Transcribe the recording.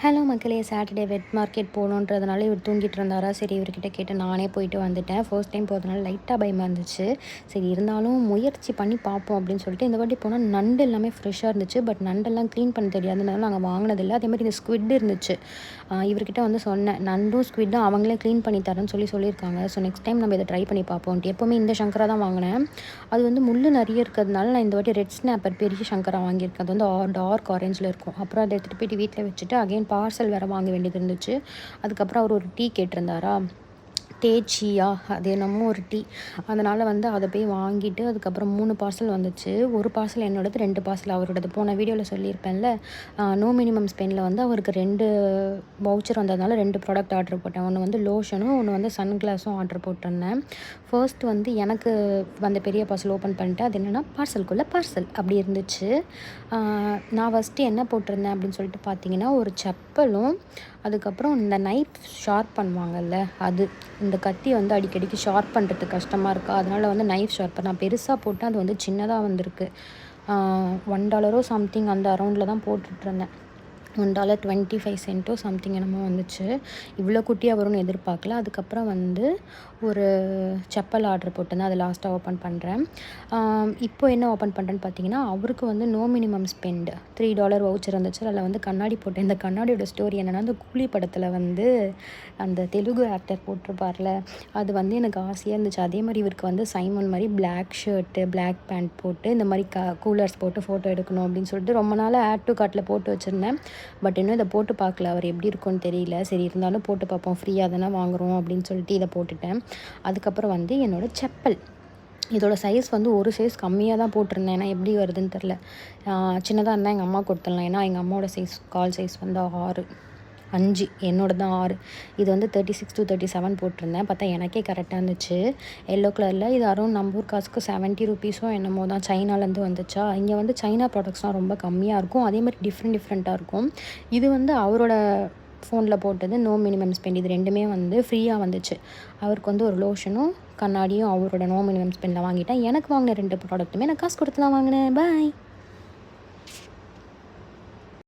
Hello மக்களே, Saturday வெட் market போகணுன்றதுனால இவர் தூங்கிட்டு இருந்தாரா. சரி, இவர்கிட்ட கேட்டு நானே போயிட்டு வந்துட்டேன். ஃபர்ஸ்ட் டைம் போகிறதுனால லைட்டாக பயமாக இருந்துச்சு. சரி, இருந்தாலும் முயற்சி பண்ணி பார்ப்போம் அப்படின்னு சொல்லிட்டு இந்த வாட்டி போனால் நண்டு எல்லாமே ஃப்ரெஷ்ஷாக இருந்துச்சு. பட் நண்டெல்லாம் க்ளீன் பண்ண தெரியாதுனால நாங்கள் வாங்கினதில்லை. அதேமாதிரி இந்த ஸ்குவிட் இருந்துச்சு. இவர்கிட்ட வந்து சொன்னேன், நண்டும் ஸ்குவிட்டும் அவங்களே க்ளீன் பண்ணி தரேன்னு சொல்லியிருக்காங்க. ஸோ நெக்ஸ்ட் டைம் நம்ம இதை ட்ரை பண்ணி பார்ப்போம்ட்டு. எப்போவுமே இந்த சங்கரா தான் வாங்கினேன். அது வந்து முள் நிறைய இருக்கிறதுனால நான் இந்த வாட்டி ரெட் ஸ்னாப்பர் பெரிய சங்கரா வாங்கியிருக்கேன். அது வந்து டார்க் ஆரஞ்சில் இருக்கும். அப்புறம் அதை எடுத்துகிட்டு போயிட்டு வீட்டில் வச்சுட்டு அகைன் பார்சல் வேறு வாங்க வேண்டியது இருந்துச்சு. அதுக்கப்புறம் அவர் ஒரு டீ கேட்டிருந்தாரா, தேச்சியா அது என்னமோ ஒரு டீ. அதனால் வந்து அதை போய் வாங்கிட்டு அதுக்கப்புறம் 3 பார்சல் வந்துச்சு. ஒரு பார்சல் என்னோடது, 2 பார்சல் அவரோடது. போன வீடியோவில் சொல்லியிருப்பேன்ல, நோ மினிமம் ஸ்பெண்டில் வந்து அவருக்கு 2 வவுச்சர் வந்ததுனால 2 ப்ராடக்ட் ஆர்டர் போட்டேன். ஒன்று வந்து லோஷனும், ஒன்று வந்து சன் கிளாஸும் ஆர்டர் போட்டிருந்தேன். ஃபர்ஸ்ட் வந்து எனக்கு வந்த பெரிய பார்சல் ஓப்பன் பண்ணிட்டு அது என்னென்னா பார்சலுக்குள்ளே பார்சல் அப்படி இருந்துச்சு. நான் ஃபஸ்ட்டு என்ன போட்டிருந்தேன் அப்படின்னு சொல்லிட்டு பார்த்தீங்கன்னா, ஒரு செப்பலும் அதுக்கப்புறம் இந்த நைஃப் ஷார்ப் பண்ணுவாங்கல்ல, அது இந்த கத்தி வந்து அடிக்கடிக்கு ஷார்ப் பண்ணுறதுக்கு கஷ்டமாக இருக்கா, அதனால் வந்து நைஃப் ஷார்ப்பர் நான் பெருசாக போட்டேன். அது வந்து சின்னதாக வந்திருக்கு. $1 சம்திங் அந்த அரௌண்டில் தான் போட்டுட்ருந்தேன். $1.25 சம்திங் என்னமோ வந்துச்சு. இவ்வளோ குட்டியாக வரும்னு எதிர்பார்க்கல. அதுக்கப்புறம் வந்து ஒரு செப்பல் ஆர்டர் போட்டிருந்தேன். அதை லாஸ்ட்டாக ஓப்பன் பண்ணுறேன். இப்போ என்ன ஓப்பன் பண்ணுறேன்னு பார்த்தீங்கன்னா, அவருக்கு வந்து நோ மினிமம் ஸ்பெண்ட் $3 வவுச்சர் இருந்துச்சு. அதில் வந்து கண்ணாடி போட்டேன். இந்த கண்ணாடியோட ஸ்டோரி என்னென்னா, அந்த கூலி படத்தில் வந்து அந்த தெலுங்கு ஆக்டர் போட்டிருப்பார்ல, அது வந்து எனக்கு ஆசையாக இருந்துச்சு. அதே மாதிரி இவருக்கு வந்து சைமன் மாதிரி பிளாக் ஷர்ட்டு, பிளாக் பேண்ட் போட்டு இந்த மாதிரி கூலர்ஸ் போட்டு ஃபோட்டோ எடுக்கணும் அப்படின்னு சொல்லிட்டு ரொம்ப நாளாக ஆட் டு கார்ட்டில் போட்டு வச்சுருந்தேன். பட் இன்னும் இதை போட்டு பார்க்கல, அவர் எப்படி இருக்கும்னு தெரியல. சரி, இருந்தாலும் போட்டு பார்ப்போம், ஃப்ரீயாக தானே வாங்குகிறோம் அப்படின்னு சொல்லிட்டு இதை போட்டுட்டேன். அதுக்கப்புறம் வந்து என்னோடய செப்பல், இதோட சைஸ் வந்து ஒரு சைஸ் கம்மியாக தான் போட்டிருந்தேன். ஏன்னா எப்படி வருதுன்னு தெரில. சின்னதாக இருந்தால் எங்கள் அம்மா கொடுத்துடலாம். ஏன்னா எங்கள் அம்மாவோட சைஸ் கால் சைஸ் வந்து 5, என்னோட தான் 6. இது வந்து 36 to 37 போட்டிருந்தேன். பார்த்தா எனக்கே கரெக்டாக இருந்துச்சு. எல்லோ கலரில். இது அரௌண்ட் நம்பூர் காசுக்கு 70 ருபீஸோ என்னமோ தான். சைனாலேருந்து வந்துச்சா. இங்கே வந்து சைனா ப்ராடக்ட்ஸ்லாம் ரொம்ப கம்மியாக இருக்கும். அதே மாதிரி டிஃப்ரெண்ட்டாக இருக்கும். இது வந்து அவரோட ஃபோனில் போட்டது நோ மினிமம் ஸ்பெண்ட். இது ரெண்டுமே வந்து ஃப்ரீயாக வந்துச்சு. அவருக்கு வந்து ஒரு லோஷனும் கண்ணாடியும் அவரோட நோ மினிமம் ஸ்பெண்டில் வாங்கிட்டேன். எனக்கு வாங்கின 2 ப்ராடக்ட்டுமே நான் காசு கொடுத்து தான் வாங்கினேன். பாய்.